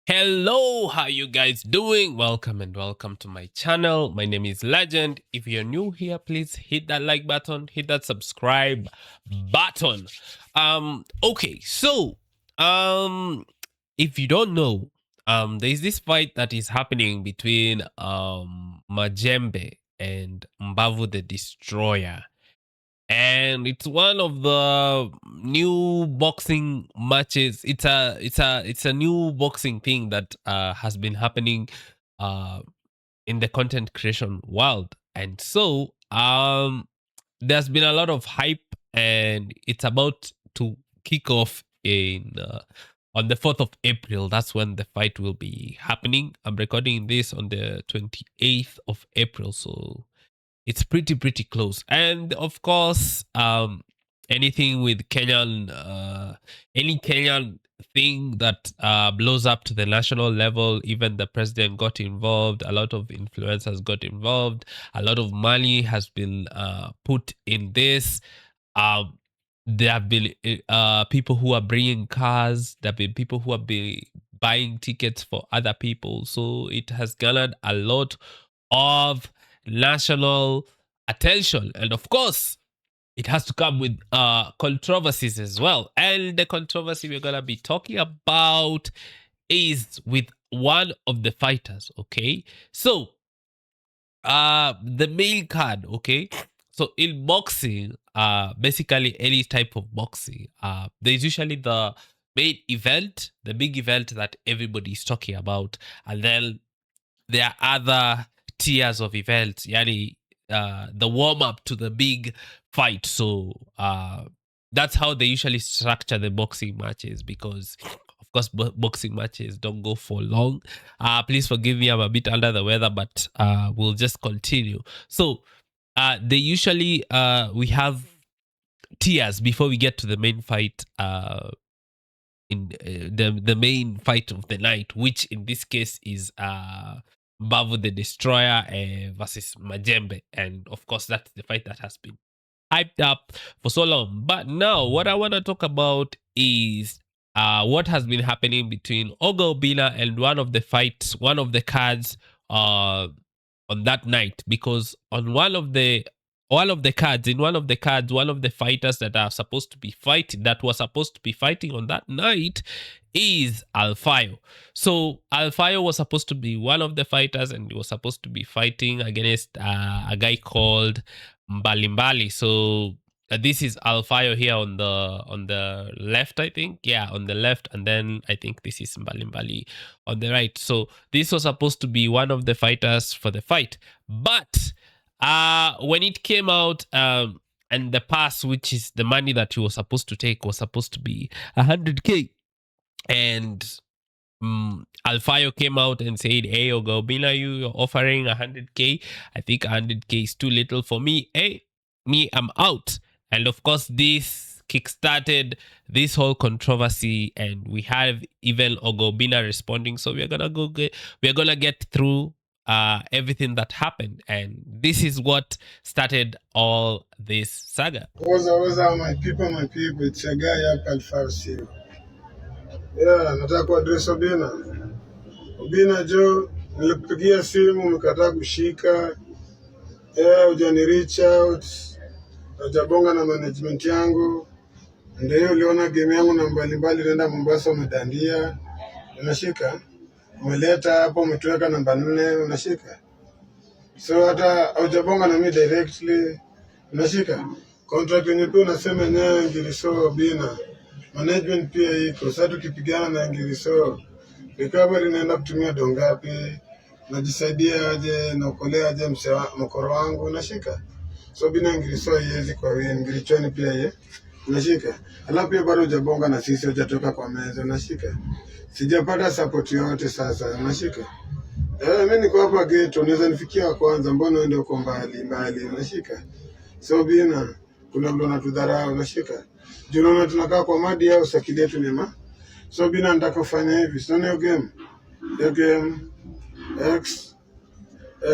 Hello, how you guys doing? Welcome and welcome to my channel. My name is Legend. If you're new here, please hit that like button, hit that subscribe button. Okay, so if you don't know, there's this fight that is happening between Majembe and Mbavu the Destroyer, and it's one of the new boxing matches. It's a new boxing thing that has been happening uh in the content creation world. And so there's been a lot of hype, and it's about to kick off in on the 4th of April. That's when the fight will be happening. I'm recording this on the 28th of April, so it's pretty close. And of course, anything with any Kenyan thing that blows up to the national level, even the president got involved, a lot of influencers got involved, a lot of money has been put in this. um there have been people who are bringing cars, there have been people who have been buying tickets for other people, so it has garnered a lot of national attention. And of course, it has to come with controversies as well. And the controversy we're gonna be talking about is with one of the fighters. Okay, so the main card. Okay, so in boxing, basically any type of boxing, there's usually the main event, the big event that everybody's talking about, and then there are other tiers of events, yani the warm up to the big fight. So that's how they usually structure the boxing matches, because of course boxing matches don't go for long. Please forgive me, I'm a bit under the weather, but we'll just continue. So they usually we have tiers before we get to the main fight, in the main fight of the night, which in this case is Bavu the Destroyer versus Majembe. And of course, that's the fight that has been hyped up for so long. But now, what I want to talk about is what has been happening between Oga Obinna and one of the cards on that night. Because on one of the cards, one of the fighters that are supposed to be fighting, that was supposed to be fighting on that night, is Alfayo. So Alfayo was supposed to be one of the fighters, and he was supposed to be fighting against a guy called Mbalimbali. So this is Alfayo here on the left, I think. Yeah, on the left, and then I think this is Mbalimbali on the right. So this was supposed to be one of the fighters for the fight, but when it came out, and the pass, which is the money that he was supposed to take, was supposed to be 100k, and Alfayo came out and said, "Hey, Oga Obinna, you're offering 100k. I think 100k is too little for me. Hey, I'm out." And of course, this kickstarted this whole controversy, and we have even Oga Obinna responding. So we're gonna get through everything that happened, and this is what started all this saga. What's up, my people, it's a guy up Alfayo. Yeah, nataka kuaddress Obinna. Obinna Joe, nilikupigia simu umekataa kushika. Hujani reach out, hujabonga na management yangu. Ndio hiyo uliona game yangu na mbalimbali naenda Mombasa umedandia. Unashika? Umeleta hapo umetuweka namba 4, unashika? So hata hujabonga na mimi directly. Unashika? Contract yenyewe pia unasema nyayo Ngiriso Obinna. Management pia iko. Sasa tukipigana na Ngiriso, recovery naenda kutumia dongapi? Najisaidia aje, naokolea aje mkoro wangu, unashika? So Obinna Ngiriso haiwezi kwa wewe, Ngirichoni pia yeye. Unashika? Alafu pia bado hujabonga na sisi, hujatoka kwa meza, unashika? Sijapata support yote sasa, unashika? Mimi niko hapa ghetto, unaweza nifikia kwanza, mbona uende uko mbali, unashika? So Obinna, kuna mtu anatudharau, unashika? Juu unaona tunakaa kwa madi au sakili yetu nema. So Obinna, nataka kufanya hivi, sio hiyo game. Hiyo game X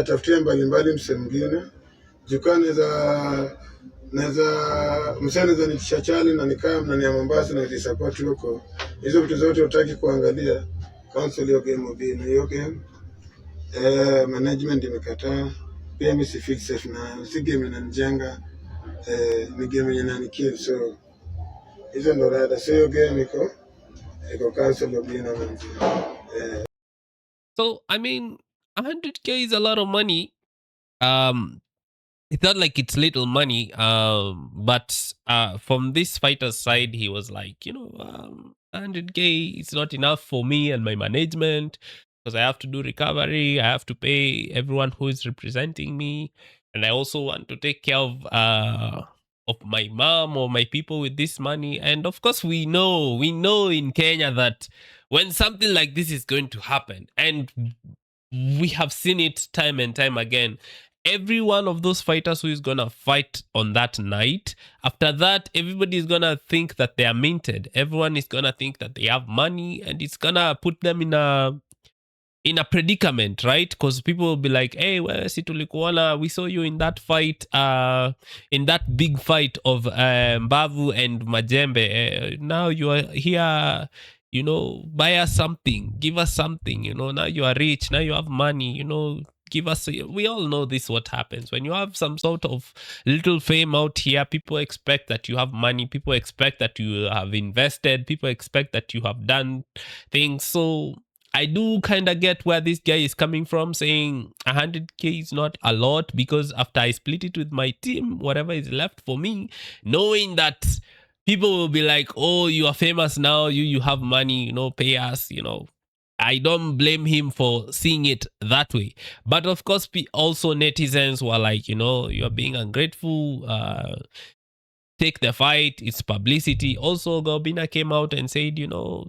tafutia mbalimbali mse mwingine. Jukani naweza nitisha chali na nikaa mnani ya Mombasa na support huko. Hizo vitu zote utaki kuangalia. cancel hiyo game Obinna, hiyo game management imekataa. Pia mimi si fix safe na si game inanijenga, ni game yenye inanikill. So hizo ndo rada. So hiyo game iko cancel Obinna manzi. So I mean, 100K is a lot of money. Um, it's not like it's little money. But from this fighter's side, he was like, 100K is not enough for me and my management because I have to do recovery. I have to pay everyone who is representing me, and I also want to take care of my mom or my people with this money. And of course, we know in Kenya that when something like this is going to happen, and we have seen it time and time again, every one of those fighters who is gonna fight on that night, after that, everybody is gonna think that they are minted. Everyone is gonna think that they have money, and it's gonna put them in a predicament, right? Because people will be like, hey, well, si tulikuona, we saw you in that fight, in that big fight of Mbavu and Majembe. Now you are here, buy us something, give us something, now you are rich, now you have money, give us. We all know this what happens when you have some sort of little fame out here. People expect that you have money, people expect that you have invested, people expect that you have done things. So I do kind of get where this guy is coming from, saying 100K is not a lot, because after I split it with my team, whatever is left for me, knowing that people will be like, oh, you are famous now, you have money, pay us, I don't blame him for seeing it that way. But of course, also netizens were like, you are being ungrateful. Take the fight, it's publicity. Also, Oga Obinna came out and said,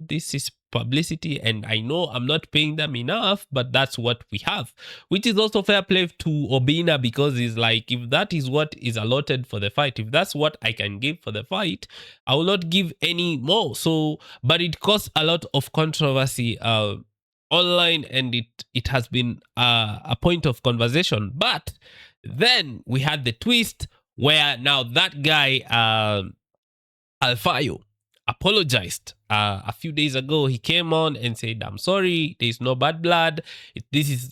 this is publicity, and I know I'm not paying them enough, but that's what we have, which is also fair play to Obinna, because he's like, if that is what is allotted for the fight, if that's what I can give for the fight, I will not give any more. So, but it caused a lot of controversy online, and it has been a point of conversation. But then we had the twist where now that guy, Alfayo, apologized a few days ago. He came on and said, I'm sorry, there's no bad blood.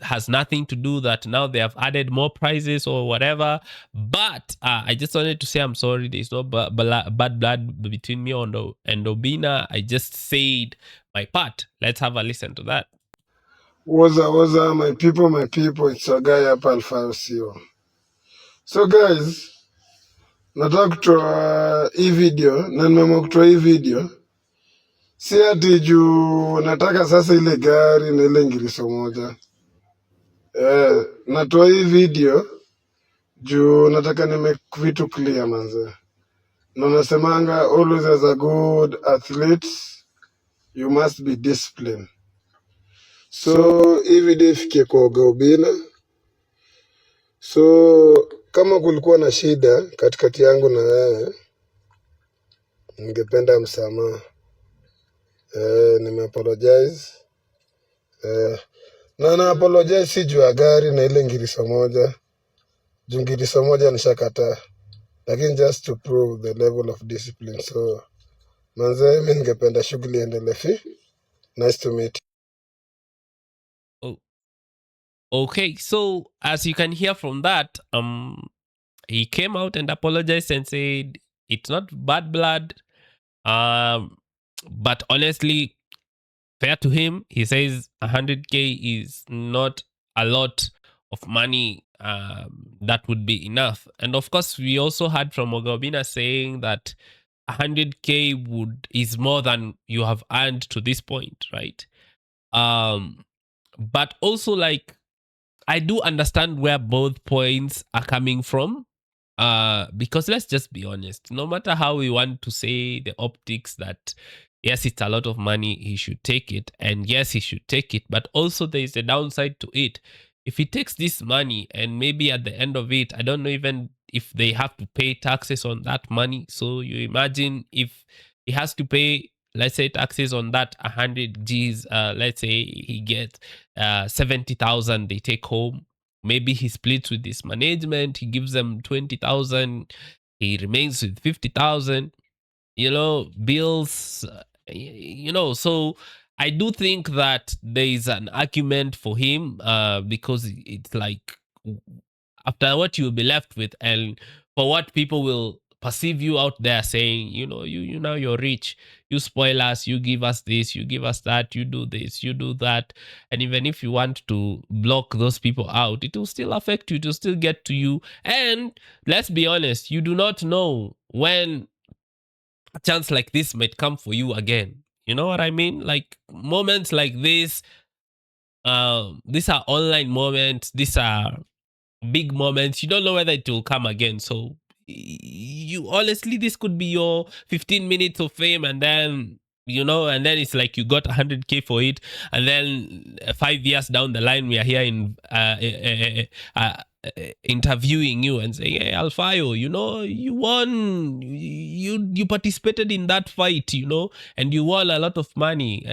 Has nothing to do that now they have added more prizes or whatever. But I just wanted to say I'm sorry, there's no bad blood between me and Obinna. I just said my part. Let's have a listen to that. Waza, my people, it's a guy hapa Alfayo. So guys, nataka kutoa hii video na nimeamua kutoa hii video si ati juu nataka sasa ile gari na ile ngiriso moja. Natoa hii video juu nataka make vitu clear manze. Na nasemanga always as a good athlete you must be disciplined. So hii video ifikie kwa Oga Obinna. So kama kulikuwa na shida katikati yangu na wewe, ningependa msamaha. Nimeapologize. Na apologize si juu ya gari na ile ngiriso moja. Juu ngiriso moja nishakataa. Lakini just to prove the level of discipline. So manze, mimi ningependa shughuli iendelee. Nice to meet you. Okay, so as you can hear from that, he came out and apologized and said it's not bad blood. But honestly, fair to him, he says 100K is not a lot of money. That would be enough. And of course, we also heard from Oga Obinna saying that 100K is more than you have earned to this point, right? But also, like, I do understand where both points are coming from. Because let's just be honest, no matter how we want to say the optics that yes, it's a lot of money, he should take it, and yes, he should take it, but also there is a downside to it. If he takes this money and maybe at the end of it, I don't know even if they have to pay taxes on that money. So you imagine if he has to pay, let's say, taxes on that 100 G's, let's say he gets 70,000 they take home. Maybe he splits with his management, he gives them 20,000, he remains with 50,000, bills, so I do think that there is an argument for him, because it's like, after what you'll be left with, and for what people will perceive you out there saying, you now you're rich, you spoil us, you give us this, you give us that, you do this, you do that. And even if you want to block those people out, it will still affect you, it will still get to you. And let's be honest, you do not know when a chance like this might come for you again. You know what I mean? Like moments like this, these are online moments, these are big moments. You don't know whether it will come again. So you honestly, this could be your 15 minutes of fame, and then and then it's like you got 100K for it, and then 5 years down the line, we are here in interviewing you and saying, hey, Alfayo, you won, you participated in that fight, and you won a lot of money.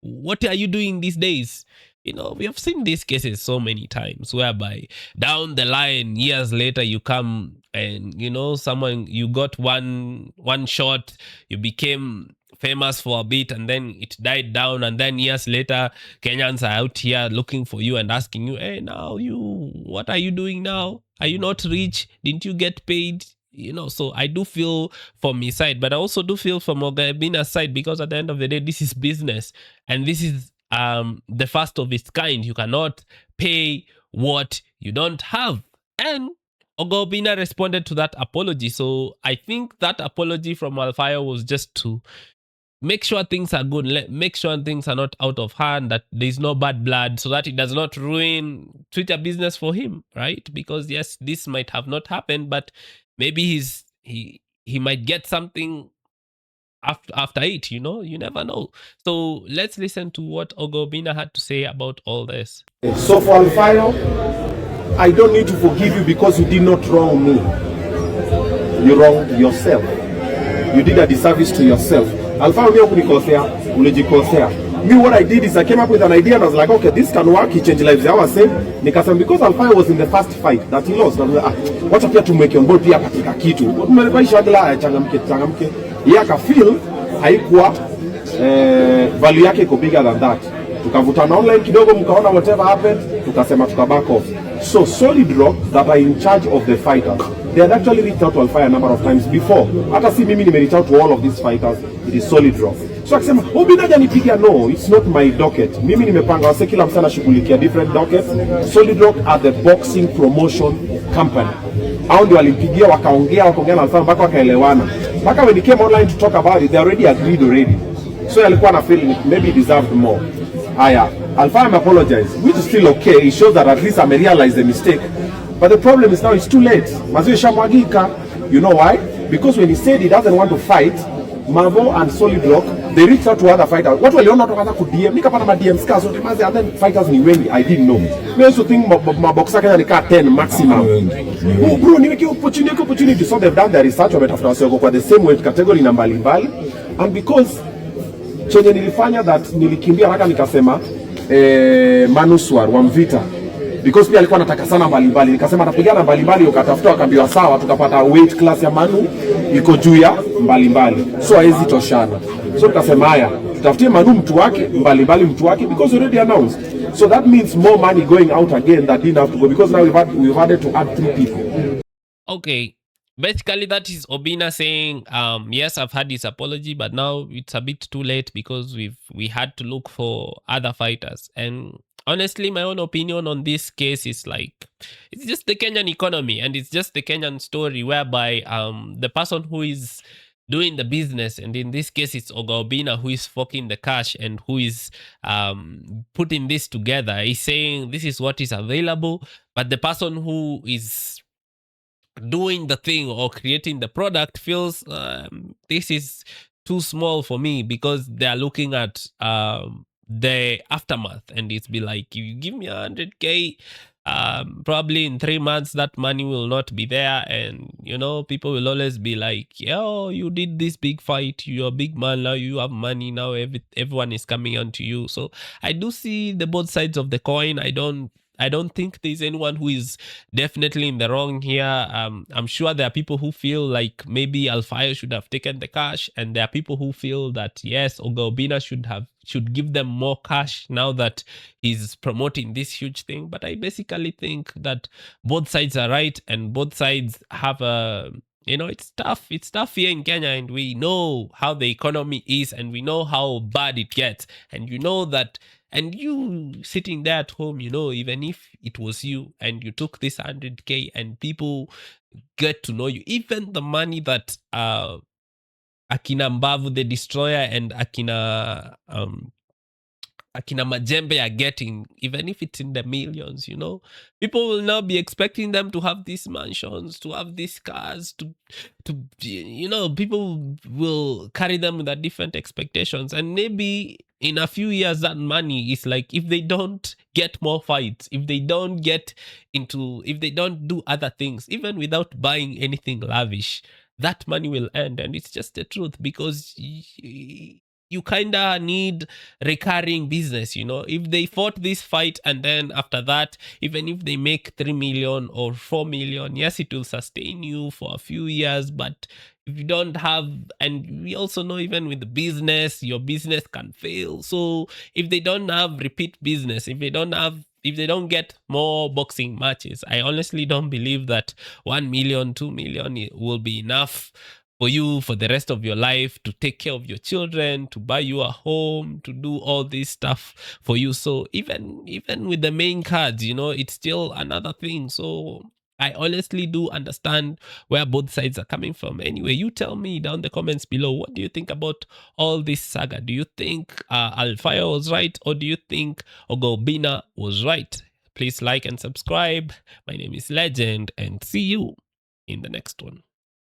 What are you doing these days? We have seen these cases so many times, whereby down the line, years later, you come and someone, you got one shot, you became famous for a bit, and then it died down, and then years later, Kenyans are out here looking for you and asking you, hey, now what are you doing now? Are you not rich? Didn't you get paid? So I do feel from his side, but I also do feel from Oga Obinna's side, because at the end of the day, this is business, and this is the first of its kind. You cannot pay what you don't have. And Oga Obinna responded to that apology. So I think that apology from Alfayo was just to make sure things are good, make sure things are not out of hand, that there's no bad blood, so that it does not ruin Twitter business for him, right? Because yes, this might have not happened, but maybe he might get something after it, you never know. So let's listen to what Oga Obinna had to say about all this. So for Alfayo, I don't need to forgive you because you did not wrong me. You wronged yourself. You did a disservice to yourself. Alfayo, mimi hukunikosea, ulijikosea. Me, what I did is I came up with an idea and I was like, okay, this can work. He changed lives. I was saying, nikasema because Alfayo was in the first fight that he lost. Wacha pia tumweke on board pia katika kitu. Tumebaisha adla changamke. Yeye akafeel haikuwa value yake iko bigger than that. Tukavutana online kidogo, mkaona whatever happened, tukasema back off. So Solid Rock, that are in charge of the fighters, they had actually reached out to Alfayo a number of times before. Hata si mimi nime reach out to all of these fighters, it is Solid Rock. So akasema, Obinna janipigia, no, it's not my docket. Mimi nimepanga wase kila msana shughulikia different dockets. Solid Rock are the boxing promotion company. Hao ndio walimpigia, wakaongea na Alfayo mpaka wakaelewana. Mpaka when he came online to talk about it, they already agreed already. So alikuwa na feeling maybe he deserved more. Haya, Alfayo apologized, which is still okay. It shows that at least I may realize the mistake. But the problem is now it's too late. Maziwe shamwagika. You know why? Because when he said he doesn't want to fight, Mavo and Solid Rock, they reached out to other fighters. What waliona tokaanza ku DM, nikapata ma DM scars so mazi, and then fighters ni wengi. I didn't know. Me also think my boxer Kenya nika 10 maximum. Oh bro, nimeki opportunity. So they've done their research, wametafuta wasio kwa the same weight category na mbalimbali. And because chenye nilifanya that nilikimbia haraka nikasema Manuswar wa Mvita, because pia alikuwa anataka sana mbalimbali, nikasema atapigana mbalimbali, ukatafuta akaambiwa sawa, tukapata weight class ya Manu iko juu ya mbalimbali, so haizi toshana. So tukasema haya, tutafutie Manu mtu wake, mbalimbali mtu wake, because already announced. So that means more money going out again that didn't have to go, because now we've had to add 3 people. Okay. Basically, that is Obinna saying, yes, I've had his apology, but now it's a bit too late because we had to look for other fighters. And honestly, my own opinion on this case is like, it's just the Kenyan economy, and it's just the Kenyan story, whereby the person who is doing the business, and in this case it's Oga Obinna, who is forking the cash and who is putting this together, is saying this is what is available, but the person who is doing the thing or creating the product feels this is too small for me, because they are looking at the aftermath, and it's be like, you give me 100K, probably in 3 months that money will not be there, and people will always be like, yo, you did this big fight, you're a big man now, you have money now, everyone is coming on to you. So I do see the both sides of the coin. I don't I don't think there's anyone who is definitely in the wrong here. I'm sure there are people who feel like maybe Alfayo should have taken the cash, and there are people who feel that yes, Oga Obinna should give them more cash now that he's promoting this huge thing. But I basically think that both sides are right, and both sides have a, it's tough. It's tough here in Kenya, and we know how the economy is, and we know how bad it gets. And you know that, and you sitting there at home, even if it was you and you took this 100K and people get to know you, even the money that Akina Mbavu, the destroyer, and Akina Majembe are getting, even if it's in the millions, people will now be expecting them to have these mansions, to have these cars, people will carry them with different expectations. And maybe in a few years, that money is like, if they don't get more fights, if they don't do other things, even without buying anything lavish, that money will end. And it's just the truth, because you kind of need recurring business. If they fought this fight and then after that, even if they make 3 million or 4 million, yes, it will sustain you for a few years. But if you don't have, and we also know even with the business, your business can fail. So if they don't have repeat business, if they don't get more boxing matches, I honestly don't believe that 1 million, 2 million will be enough for you for the rest of your life, to take care of your children, to buy you a home, to do all this stuff for you. So even with the main cards, it's still another thing. So I honestly do understand where both sides are coming from. Anyway, you tell me down the comments below, what do you think about all this saga? Do you think Alfayo was right, or do you think Oga Obinna was right? Please like and subscribe. My name is Legend, and see you in the next one.